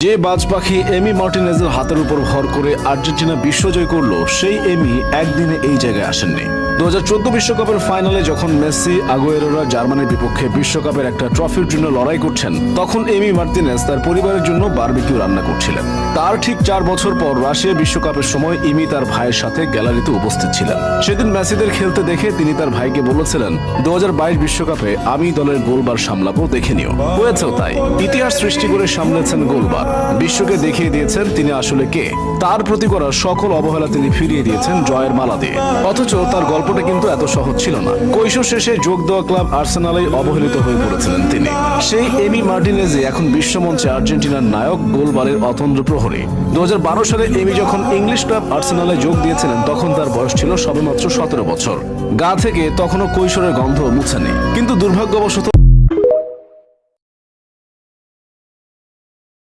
যে বাজ পাখি এমি মার্টিনেজের হাতের উপর ভর করে আর্জেন্টিনা বিশ্বজয় করলো, সেই এমি একদিনে এই জায়গায় আসেননি। 2014 বিশ্বকাপের ফাইনালে যখন মেসি, আগুয়েরোরা জার্মানির বিপক্ষে বিশ্বকাপের একটা ট্রফির জন্য লড়াই করছেন, তখন এমি মার্টিনেজ তার পরিবারের জন্য বারবিকিউ রান্না করছিলেন। তার ঠিক 4 বছর পর রাশিয়া বিশ্বকাপের সময় এমি তার ভাইয়ের সাথে গ্যালারিতে উপস্থিত ছিলেন। সেদিন মেসিদের খেলতে দেখে তিনি তার ভাইকে বলেছিলেন, 2022 বিশ্বকাপে আমি দলের গোলবার সামলাবো, দেখে নিও। হয়েছেও তাই। ইতিহাস সৃষ্টি করে সামলেছেন গোলবার। বিশ্বকে দেখিয়ে দিয়েছেন তিনি আসলে কে। তার প্রতি করা সকল অবহেলা তিনি ফিরিয়ে দিয়েছেন জয়ের মালা দিয়ে। অথচ তার গল্পটা কিন্তু এত সহজ ছিল না। কৈশোর শেষে যোগ দেওয়া ক্লাব আর্সেনালে অবহেলিত হয়ে পড়েছিলেন তিনি। সেই এমি মার্টিনেজে এখন বিশ্বমঞ্চে আর্জেন্টিনার নায়ক, গোলবারের অতন্দ্র প্রহরী। 2012 সালে এমি যখন ইংলিশ ক্লাব আর্সেনালে যোগ দিয়েছিলেন, তখন তার বয়স ছিল সবেমাত্র 17 বছর। গা থেকে তখনও কৈশোরের গন্ধ মুছেনি। কিন্তু দুর্ভাগ্যবশত